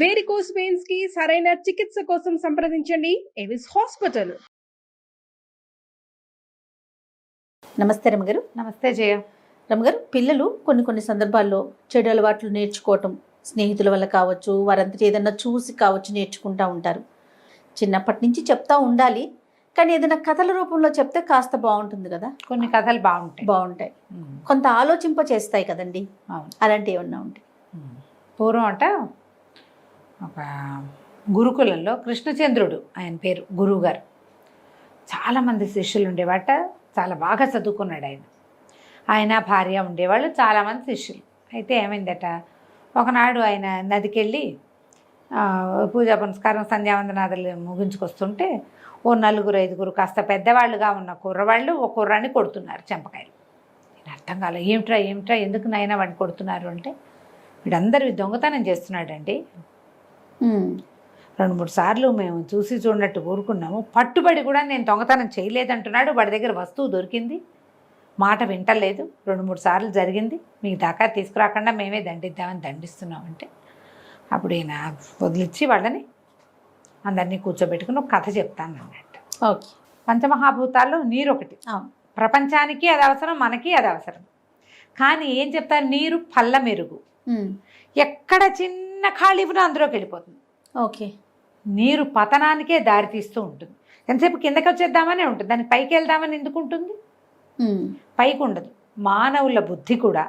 Varicose veins కి సరైన చికిత్స కోసం సంప్రదించండి ఎవిస్ హాస్పిటల్. నమస్తే రమగారు. నమస్తే జయ. రమగారు, పిల్లలు కొన్ని సందర్భాల్లో చెడు అలవాట్లు నేర్చుకోవటం స్నేహితుల వల్ల కావచ్చు, వారంతటి ఏదైనా చూసి కావచ్చు నేర్చుకుంటూ ఉంటారు. చిన్నప్పటి నుంచి చెప్తా ఉండాలి, కానీ ఏదైనా కథల రూపంలో చెప్తే కాస్త బాగుంటుంది కదా. కొన్ని కథలు బాగుంటాయి, కొంత ఆలోచింప చేస్తాయి కదండి. అలాంటివి ఏమన్నా ఉంటాయి? పూర్వం అంట ఒక గురుకులంలో కృష్ణచంద్రుడు ఆయన పేరు, గురువుగారు. చాలామంది శిష్యులు ఉండేవాట, చాలా బాగా చదువుకున్నాడు ఆయన. ఆయన భార్య ఉండేవాళ్ళు, చాలామంది శిష్యులు. అయితే ఏమైందట, ఒకనాడు ఆయన నదికి వెళ్ళి పూజా పునస్కారం సంధ్యావందనాదులు ముగించుకొస్తుంటే ఓ 4-5 కాస్త పెద్దవాళ్ళుగా ఉన్న కుర్రవాళ్ళు ఓ కుర్రాన్ని కొడుతున్నారు చెంపకాయలు. నేను అర్థం కాలే, ఏమిట్రా ఎందుకు నాయన వాడిని కొడుతున్నారు అంటే, వీడందరూ దొంగతనం చేస్తున్నాడండి. 2-3 సార్లు మేము చూసి చూడనట్టు ఊరుకున్నాము, పట్టుబడి కూడా నేను దొంగతనం చేయలేదంటున్నాడు. వాడి దగ్గర వస్తువు దొరికింది, మాట వింటలేదు, 2-3 సార్లు జరిగింది, మీకు దాకా తీసుకురాకుండా మేమే దండిద్దామని దండిస్తున్నామంటే అప్పుడు ఈయన వదిలిచ్చి వాళ్ళని అందరినీ కూర్చోబెట్టుకుని ఒక కథ చెప్తాను అన్నట్టు. ఓకే. పంచమహాభూతాల్లో నీరు ఒకటి. ప్రపంచానికి అది అవసరం, మనకి అది అవసరం. కానీ ఏం చెప్తారు, నీరు పల్ల మెరుగు. ఎక్కడ చిన్న ఖాళీ ఉన్నా అందులోకి వెళ్ళిపోతుంది. ఓకే. నీరు పతనానికే దారితీస్తూ ఉంటుంది. ఎంతసేపు కిందకి వచ్చేద్దామనే ఉంటుంది, దానికి పైకి వెళ్దామని ఎందుకు ఉంటుంది? పైకి ఉండదు. మానవుల బుద్ధి కూడా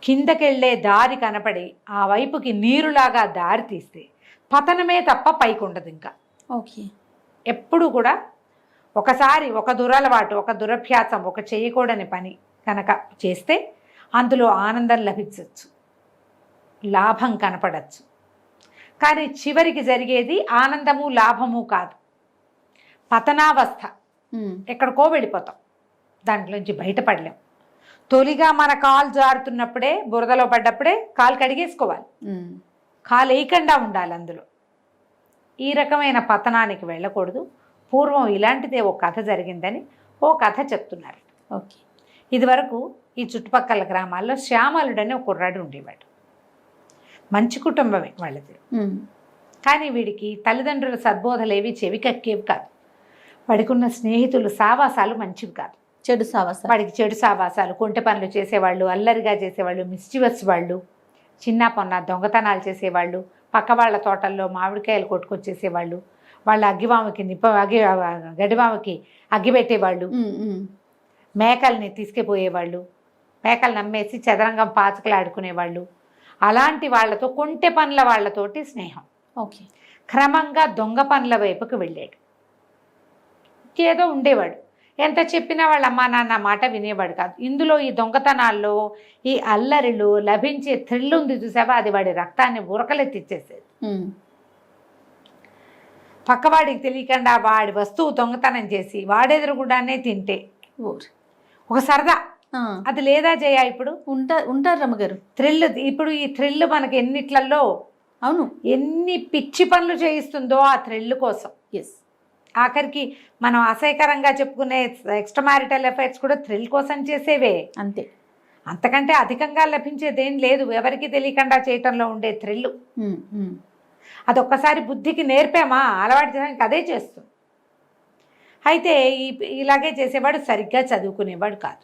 కిందకెళ్ళే దారి కనపడి ఆ వైపుకి నీరులాగా దారి తీస్తే పతనమే తప్ప పైకి ఉండదు ఇంకా. ఓకే. ఎప్పుడు కూడా ఒకసారి ఒక దురలవాటు, ఒక దురభ్యాసం, ఒక చేయకూడని పని కనుక చేస్తే అందులో ఆనందం లభించవచ్చు, లాభం కనపడచ్చు. కానీ చివరికి జరిగేది ఆనందము లాభము కాదు, పతనావస్థ. ఎక్కడికో వెళ్ళిపోతాం, దాంట్లోంచి బయటపడలేం. తొలిగా మన కాలు జారుతున్నప్పుడే, బురదలో పడ్డప్పుడే కాలు కడిగేసుకోవాలి, కాలు వేయకుండా ఉండాలి అందులో. ఈ రకమైన పతనానికి వెళ్ళకూడదు. పూర్వం ఇలాంటిదే ఓ కథ జరిగిందని ఓ కథ చెప్తున్నారు. ఓకే. ఇదివరకు ఈ చుట్టుపక్కల గ్రామాల్లో శ్యామలుడని ఒక కుర్రాడు ఉండేవాడు. మంచి కుటుంబమే వాళ్ళది. కానీ వీడికి తల్లిదండ్రుల సద్బోధలేవి చెవికక్కేవి కాదు. వాడికి ఉన్న స్నేహితులు సావాసాలు మంచివి కాదు, చెడు సావాసాలు. వాడికి చెడు సావాసాలు, కొంటె పనులు చేసేవాళ్ళు, అల్లరిగా చేసేవాళ్ళు, మిస్చివస్ వాళ్ళు, చిన్న పొన్న దొంగతనాలు చేసేవాళ్ళు, పక్క వాళ్ళ తోటల్లో మామిడికాయలు కొట్టుకొచ్చేసేవాళ్ళు, వాళ్ళ అగ్గివాముకి గడివాముకి అగ్గి పెట్టేవాళ్ళు, మేకల్ని తీసుకుపోయేవాళ్ళు, మేకలు నమ్మేసి చదరంగం పాచకలు ఆడుకునేవాళ్ళు. అలాంటి వాళ్ళతో, కొంటె పనుల వాళ్ళతోటి స్నేహం. ఓకే. క్రమంగా దొంగ పనుల వైపుకు వెళ్ళాడు. ఏదో ఉండేవాడు, ఎంత చెప్పినా వాళ్ళ అమ్మా నాన్న మాట వినేవాడు కాదు. ఇందులో ఈ దొంగతనాల్లో, ఈ అల్లరిలో లభించే థ్రిల్ ఉంది చూసావా, అది వాడి రక్తాన్ని ఉరకలెత్తిచ్చేసేది. పక్కవాడికి తెలియకుండా వాడి వస్తువు దొంగతనం చేసి వాడెదురుగుడానే తింటే ఒక సరదా. అది లేదా జయ ఇప్పుడు ఉంటారు రమ్మగారు. థ్రిల్, ఇప్పుడు ఈ థ్రిల్ మనకి ఎన్నిట్లలో, అవును, ఎన్ని పిచ్చి పనులు చేయిస్తుందో ఆ థ్రిల్ కోసం. ఎస్. ఆఖరికి మనం అసహ్యకరంగా చెప్పుకునే ఎక్స్ట్రా మ్యారిటల్ ఎఫైర్స్ కూడా థ్రిల్ కోసం చేసేవే. అంతే, అంతకంటే అధికంగా లభించేదేం లేదు ఎవరికి తెలియకుండా చేయటంలో ఉండే థ్రిల్. అదొక్కసారి బుద్ధికి నేర్పామా, అలవాటు చేయడానికి అదే చేస్తుంది. అయితే ఇలాగే చేసేవాడు సరిగ్గా చదువుకునేవాడు కాదు.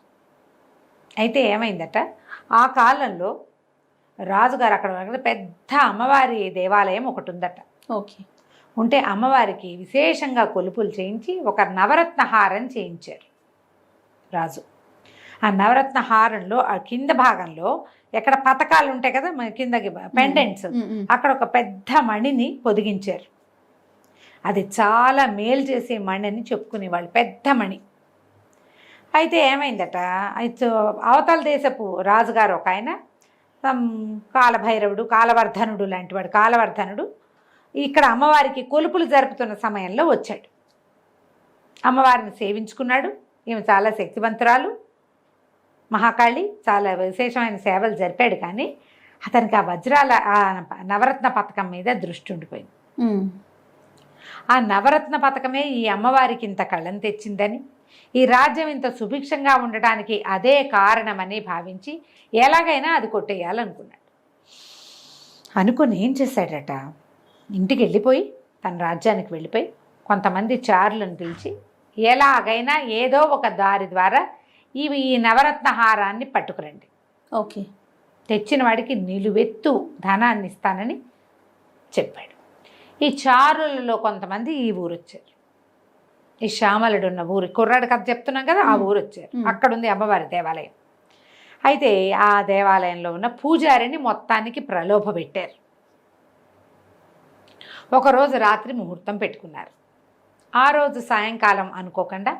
అయితే ఏమైందట, ఆ కాలంలో రాజుగారు అక్కడ పెద్ద అమ్మవారి దేవాలయం ఒకటి ఉందట. ఓకే. ఉంటే అమ్మవారికి విశేషంగా కొలుపులు చేయించి ఒక నవరత్న హారం చేయించారు రాజు. ఆ నవరత్న హారంలో ఆ కింద భాగంలో ఎక్కడ పతకాలు ఉంటాయి కదా మన కిందకి, పెండెంట్స్, అక్కడ ఒక పెద్ద మణిని పొదిగించారు. అది చాలా మేలు చేసే మణి అని చెప్పుకునేవాళ్ళు, పెద్ద మణి. అయితే ఏమైందట, అయితే అవతల దేశపు రాజుగారు ఒక ఆయన, కాలభైరవుడు, కాలవర్ధనుడు లాంటివాడు, కాలవర్ధనుడు ఇక్కడ అమ్మవారికి కొలుపులు జరుపుతున్న సమయంలో వచ్చాడు. అమ్మవారిని సేవించుకున్నాడు. ఈమె చాలా శక్తివంతురాలు, మహాకాళి, చాలా విశేషమైన సేవలు జరిపాడు. కానీ అతనికి ఆ వజ్రాల, ఆ నవరత్న పథకం మీద దృష్టి ఉండిపోయింది. ఆ నవరత్న పథకమే ఈ అమ్మవారికి ఇంత కళ్ళం తెచ్చిందని, ఈ రాజ్యం ఇంత సుభిక్షంగా ఉండటానికి అదే కారణమని భావించి ఎలాగైనా అది కొట్టేయాలనుకున్నాడు. అనుకుని ఏం చేశాడట, ఇంటికి వెళ్ళిపోయి తన రాజ్యానికి వెళ్ళిపోయి కొంతమంది చారులను పిలిచి ఎలాగైనా ఏదో ఒక దారి ద్వారా ఈ నవరత్న హారాన్ని పట్టుకురండి, ఓకే. తెచ్చిన వాడికి నిలువెత్తు ధనాన్ని ఇస్తానని చెప్పాడు. ఈ చారులలో కొంతమంది ఈ ఊరు వచ్చారు. ఈ శ్యామలుడు ఉన్న ఊరు, కుర్రాడు కథ చెప్తున్నాం కదా, ఆ ఊరు వచ్చారు. అక్కడుంది అమ్మవారి దేవాలయం. అయితే ఆ దేవాలయంలో ఉన్న పూజారిని మొత్తానికి ప్రలోభ పెట్టారు. ఒకరోజు రాత్రి ముహూర్తం పెట్టుకున్నారు. ఆ రోజు సాయంకాలం అనుకోకుండా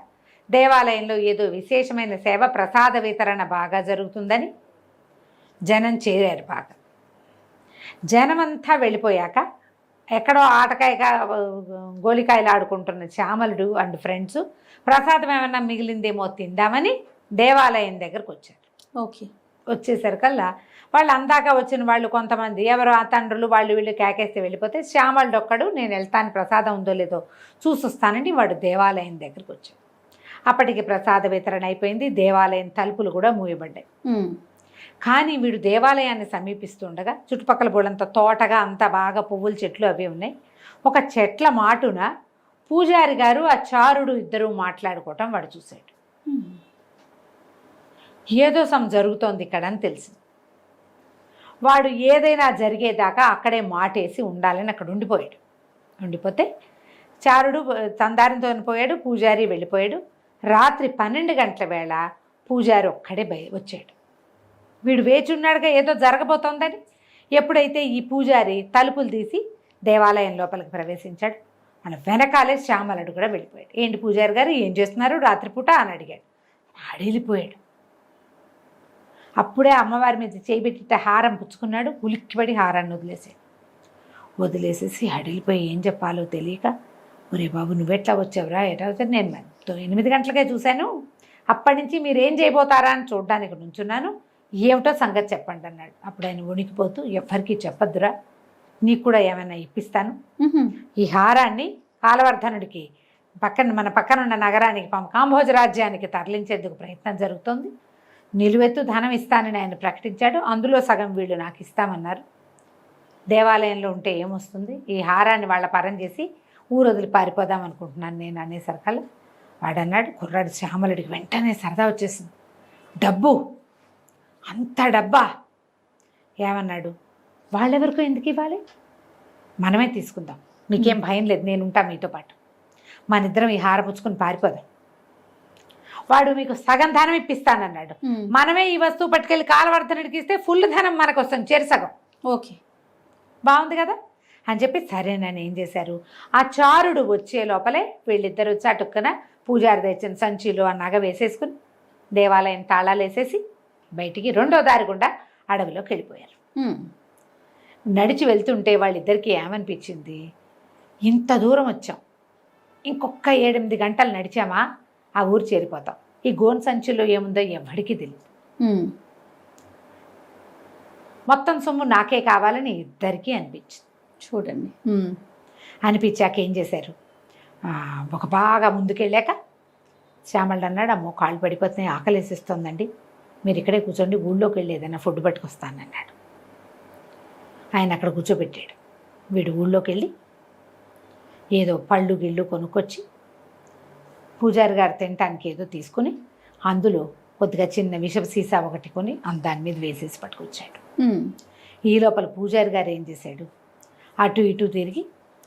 దేవాలయంలో ఏదో విశేషమైన సేవ, ప్రసాద వితరణ బాగా జరుగుతుందని జనం చేరారు. బాగా జనమంతా వెళ్ళిపోయాక ఎక్కడో ఆటకాయగా గోలికాయలు ఆడుకుంటున్న శ్యామలుడు అండ్ ఫ్రెండ్స్ ప్రసాదం ఏమన్నా మిగిలిందేమో తిందామని దేవాలయం దగ్గరకు వచ్చారు. ఓకే. వచ్చేసరికల్లా వాళ్ళు అందాక వచ్చిన వాళ్ళు కొంతమంది ఎవరో ఆ తండ్రులు వాళ్ళు వీళ్ళు కేకేస్తే వెళ్ళిపోతే శ్యామలుడు ఒక్కడు నేను వెళ్తాను, ప్రసాదం ఉందో లేదో చూసొస్తానని వాడు దేవాలయం దగ్గరికి వచ్చాడు. అప్పటికి ప్రసాద వితరణ అయిపోయింది. దేవాలయం తలుపులు కూడా మూయబడ్డాయి. కానీ వీడు దేవాలయాన్ని సమీపిస్తుండగా చుట్టుపక్కల బోళ్ళంత తోటగా అంత బాగా పువ్వుల చెట్లు అవి ఉన్నాయి. ఒక చెట్ల మాటున పూజారి గారు ఆ చారుడు ఇద్దరు మాట్లాడుకోవటం వాడు చూశాడు. ఏదో జరుగుతోంది ఇక్కడ అని తెలిసింది. వాడు ఏదైనా జరిగేదాకా అక్కడే మాటేసి ఉండాలని అక్కడ ఉండిపోయాడు. ఉండిపోతే చారుడు తందారంతో పోయాడు, పూజారి వెళ్ళిపోయాడు. రాత్రి 12 గంటల వేళ పూజారి ఒక్కడే వచ్చాడు. వీడు వేచున్నాడుగా ఏదో జరగబోతోందని. ఎప్పుడైతే ఈ పూజారి తలుపులు తీసి దేవాలయం లోపలికి ప్రవేశించాడు, అలా వెనకాలే శ్యామలుడు కూడా వెళ్ళిపోయాడు. ఏంటి పూజారి గారు ఏం చేస్తున్నారు రాత్రిపూట అని అడిగాడు. ఆడెళ్ళిపోయాడు. అప్పుడే అమ్మవారి మీద చేయిబెట్టి హారం పుచ్చుకున్నాడు. ఉలిక్కిపడి హారాన్ని వదిలేసేసి అడిగిపోయి ఏం చెప్పాలో తెలియక, ఒరే బాబు నువ్వెట్లా వచ్చావురా, ఎట్లా వచ్చావు, నేను 8 గంటలకే చూశాను, అప్పటి నుంచి మీరేం చేయబోతారా అని చూడడానికి నుంచున్నాను, ఏమిటో సంగతి చెప్పండి అన్నాడు. అప్పుడు ఆయన వణికిపోతూ, ఎవ్వరికీ చెప్పద్దురా, నీకు కూడా ఏమైనా ఇప్పిస్తాను, ఈ హారాన్ని కాలవర్ధనుడికి మన పక్కనున్న నగరానికి కాంభోజ రాజ్యానికి తరలించేందుకు ప్రయత్నం జరుగుతోంది, నిలువెత్తు ధనం ఇస్తానని ఆయన ప్రకటించాడు, అందులో సగం వీళ్ళు నాకు ఇస్తామన్నారు. దేవాలయంలో ఉంటే ఏమొస్తుంది, ఈ హారాన్ని వాళ్ళ పరం చేసి ఊరు వదిలి పారిపోదాం అనుకుంటున్నాను నేను అనేసరికల్లా వాడు అన్నాడు, కుర్రాడు శ్యామలుడికి వెంటనే సరదా వచ్చేసింది. డబ్బు, అంత డబ్బా, ఏమన్నాడు, వాళ్ళెవరికో ఎందుకు ఇవ్వాలి, మనమే తీసుకుందాం, మీకేం భయం లేదు, నేను ఉంటా మీతో పాటు, మనిద్దరం ఈ హారం పుచ్చుకొని పారిపోదాం, వాడు మీకు సగం ధనం ఇప్పిస్తానన్నాడు, మనమే ఈ వస్తువు పట్టుకెళ్ళి కాలవర్ధనుడికి ఇస్తే ఫుల్ ధనం మనకు వస్తుంది, చెరిసగం. ఓకే, బాగుంది కదా అని చెప్పి సరేనని ఏం చేశారు, ఆ చారుడు వచ్చే లోపలే వీళ్ళిద్దరు చటుక్కున పూజారి తెచ్చిన సంచిలో ఆ నగ వేసేసుకుని దేవాలయం తాళాలు వేసేసి బయటికి రెండో దారి గుండా అడవిలోకి వెళ్ళిపోయారు. నడిచి వెళ్తుంటే వాళ్ళిద్దరికీ ఏమనిపించింది, ఇంత దూరం వచ్చాం, ఇంకొక 7-8 గంటలు నడిచామా ఆ ఊరు చేరిపోతాం, ఈ గోన్ సంచిలో ఏముందో ఎవడికి తెలియదు, మొత్తం సొమ్ము నాకే కావాలని ఇద్దరికీ అనిపించింది. చూడండి, అనిపించాక ఏం చేశారు, ఒక బాగా ముందుకెళ్ళాక శ్యామలుడు అన్నాడు, అమ్మో కాళ్ళు పడిపోతున్నాయి, ఆకలేసిస్తోందండి, మీరు ఇక్కడే కూర్చోండి, ఊళ్ళోకి వెళ్ళి ఏదైనా ఫుడ్ పట్టుకొస్తానన్నాడు. ఆయన అక్కడ కూర్చోబెట్టాడు. వీడు ఊళ్ళోకి వెళ్ళి ఏదో పళ్ళు గిళ్ళు కొనుక్కొచ్చి పూజారి గారు తినటానికి ఏదో తీసుకుని అందులో కొద్దిగా చిన్న విషపు సీసా ఒకటి కొని దాని మీద వేసేసి పట్టుకొచ్చాడు. ఈ లోపల పూజారి గారు ఏం చేశాడు, అటు ఇటు తిరిగి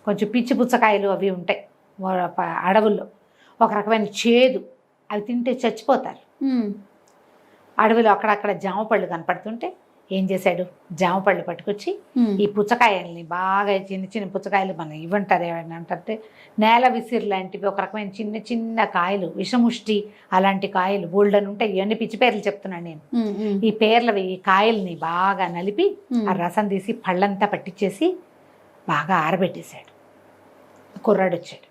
కొంచెం పిచ్చి పుచ్చకాయలు అవి ఉంటాయి అడవుల్లో, ఒక రకమైన చేదు, అవి తింటే చచ్చిపోతారు. అడవిలో అక్కడక్కడ జామ పళ్ళు కనపడుతుంటే ఏం చేశాడు, జామ పళ్ళు పట్టుకొచ్చి ఈ పుచ్చకాయల్ని బాగా చిన్న చిన్న పుచ్చకాయలు మనం ఇవ్వంటారు ఏమైనా అంటే నేల విసిరి లాంటివి, ఒక రకమైన చిన్న చిన్న కాయలు, విషముష్టి అలాంటి కాయలు బోల్డన్ ఉంటాయి, ఇవన్నీ పిచ్చి పేర్లు చెప్తున్నాను నేను. ఈ పేర్లవి ఈ కాయల్ని బాగా నలిపి ఆ రసం తీసి పళ్ళంతా పట్టించేసి బాగా ఆరబెట్టేశాడు. కుర్రాడు వచ్చాడు,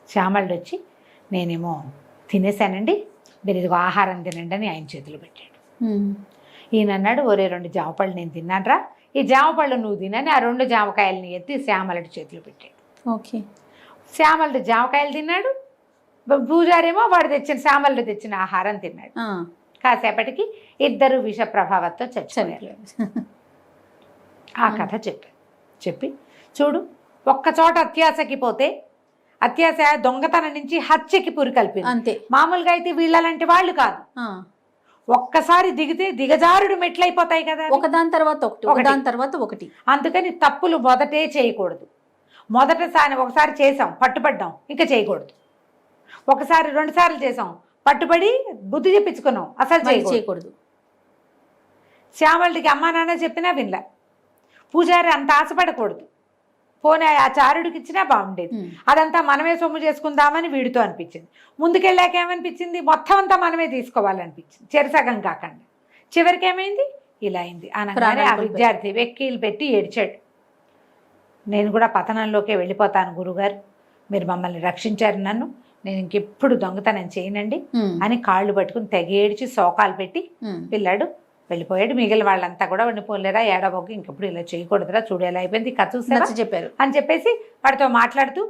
శ్యామలుడు వచ్చి నేనేమో తినేశానండి, మీరు ఇదిగో ఆహారం తినండి అని ఆయన చేతులు పెట్టాడు. ఈయన అన్నాడు, ఒరే 2 జామపళ్ళు నేను తిన్నానరా, ఈ జామపళ్ళు నువ్వు తినని ఆ 2 జామకాయలని ఎత్తి శ్యామలుడి చేతులు పెట్టాడు. ఓకే, శ్యామలుడు జామకాయలు తిన్నాడు, పూజారేమో వాడు తెచ్చిన శ్యామలుడు తెచ్చిన ఆహారం తిన్నాడు. కాసేపటికి ఇద్దరు విష ప్రభావంతో చచ్చిపోయారు. ఆ కథ చెప్పి చూడు, ఒక్క చోట అత్యాశకి పోతే అత్యాశ దొంగతనం నుంచి హత్యకి పురికల్పింది. అంతే. మామూలుగా అయితే వీళ్ళలాంటి వాళ్ళు కాదు, ఒక్కసారి దిగితే దిగజారుడు మెట్లయిపోతాయి కదా, ఒకదాని తర్వాత ఒకటి, ఒకదాని తర్వాత ఒకటి. అందుకని తప్పులు మొదటే చేయకూడదు. ఒకసారి చేసాం, పట్టుబడ్డాం, ఇంకా చేయకూడదు. ఒకసారి 2 సార్లు చేసాం, పట్టుబడి బుద్ధి చెప్పించుకున్నాం, అసలు చేయకూడదు. శ్యామళుడికి అమ్మా నాన్న చెప్పినా వినలే. పూజారి అంత ఆశపడకూడదు, పోనీ ఆ చారుడికి ఇచ్చినా బాగుండేది. అదంతా మనమే సొమ్ము చేసుకుందామని వీడితో అనిపించింది. ముందుకెళ్ళాక ఏమనిపించింది, మొత్తం అంతా మనమే తీసుకోవాలనిపించింది, చెరసగం కాకుండా. చివరికి ఏమైంది, ఇలా అయింది అనగానే ఆ విద్యార్థి వెక్కిలు పెట్టి ఏడ్చాడు. నేను కూడా పతనంలోకే వెళ్ళిపోతాను గురుగారు, మీరు మమ్మల్ని రక్షించారు, నేను ఇంకెప్పుడు దొంగతనం చేయనండి అని కాళ్ళు పట్టుకుని తెగేడ్చి శోకాలు పెట్టి పిల్లాడు వెళ్ళిపోయాడు. మిగిలిన వాళ్ళంతా కూడా వెళ్ళిపోలేరా, ఏడవకు, ఇంకెప్పుడు ఇలా చేయకూడదురా, చూడు ఎలా అయిపోయింది, కథ చూసావా చెప్పారు అని చెప్పేసి వాడితో మాట్లాడుతూ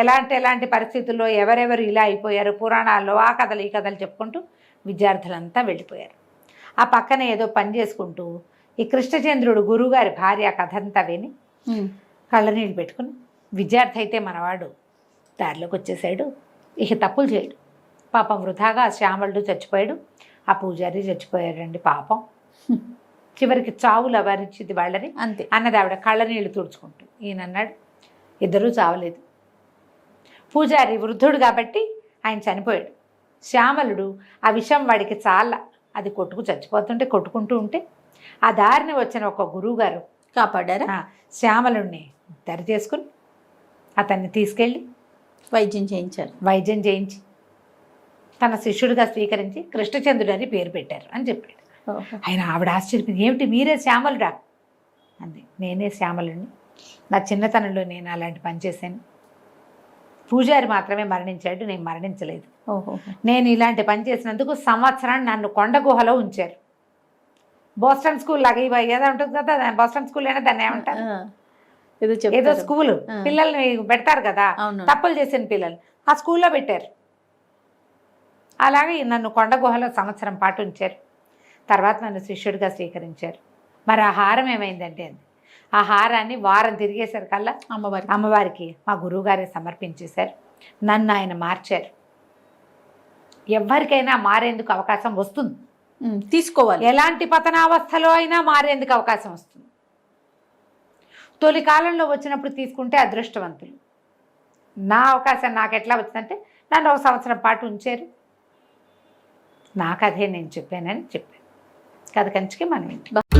ఎలాంటి పరిస్థితుల్లో ఎవరెవరు ఇలా అయిపోయారు, పురాణాల్లో ఆ కథలు ఈ కథలు చెప్పుకుంటూ విద్యార్థులంతా వెళ్ళిపోయారు. ఆ పక్కన ఏదో పని చేసుకుంటూ ఈ కృష్ణచంద్రుడు గురువుగారి భార్య కథ అంతా విని కళ్ళనీళ్ళు పెట్టుకుని, విద్యార్థి అయితే మనవాడు దారిలోకి వచ్చేసాడు, ఇక తప్పులు చేయడు, పాపం వృధాగా శ్యామలుడు చచ్చిపోయాడు, ఆ పూజారి చచ్చిపోయాడండి పాపం. చివరికి చావులు అవరించింది వాళ్ళని అంతే అన్నది ఆవిడ కళ్ళనీళ్ళు తుడుచుకుంటూ. ఈయన అన్నాడు, ఇద్దరూ చావలేదు, పూజారి వృద్ధుడు కాబట్టి ఆయన చనిపోయాడు, శ్యామలుడు ఆ విషయం వాడికి చాలా, అది కొట్టుకుంటూ ఉంటే ఆ దారిని వచ్చిన ఒక గురువుగారు కాపాడారా, శ్యామలుడిని దరి చేసుకుని అతన్ని తీసుకెళ్ళి వైద్యం చేయించి తన శిష్యుడిగా స్వీకరించి కృష్ణచంద్రుడు అని పేరు పెట్టారు అని చెప్పాడు. ఆయన ఆవిడ ఆశ్చర్యపోయింది, ఏమిటి మీరే శ్యామలుడా అంది. నేనే శ్యామలుడిని, నా చిన్నతనంలో నేను అలాంటి పని చేశాను, పూజారి మాత్రమే మరణించాడు, నేను మరణించలేదు. నేను ఇలాంటి పని చేసినందుకు సంవత్సరాన్ని నన్ను కొండ గుహలో ఉంచారు. బోస్టన్ స్కూల్ లాగా ఏదో ఉంటుంది కదా, బోస్టన్ స్కూల్ అయినా దాన్ని ఏమంటారు, ఏదో స్కూలు పిల్లల్ని పెడతారు కదా, తప్పులు చేసిన పిల్లలు, ఆ స్కూల్లో పెట్టారు. అలాగే నన్ను కొండ గుహలో సంవత్సరం పాటు ఉంచారు. తర్వాత నన్ను శిష్యుడిగా స్వీకరించారు. మరి ఆ హారం ఏమైందంటే అంది, ఆ హారాన్ని వారం తిరిగేసరికల్లా అమ్మవారికి మా గురువుగారే సమర్పించేశారు. నన్ను ఆయన మార్చారు. ఎవరికైనా మారేందుకు అవకాశం వస్తుంది, తీసుకోవాలి. ఎలాంటి పతనావస్థలో అయినా మారేందుకు అవకాశం వస్తుంది. తొలి కాలంలో వచ్చినప్పుడు తీసుకుంటే అదృష్టవంతులు. నా అవకాశం నాకు ఎట్లా వచ్చిందంటే, నన్ను 1 సంవత్సరం పాటు ఉంచారు, నాకు అదే నేను చెప్పానని చెప్పాను. కథ కంచికి మనం ఏంటి.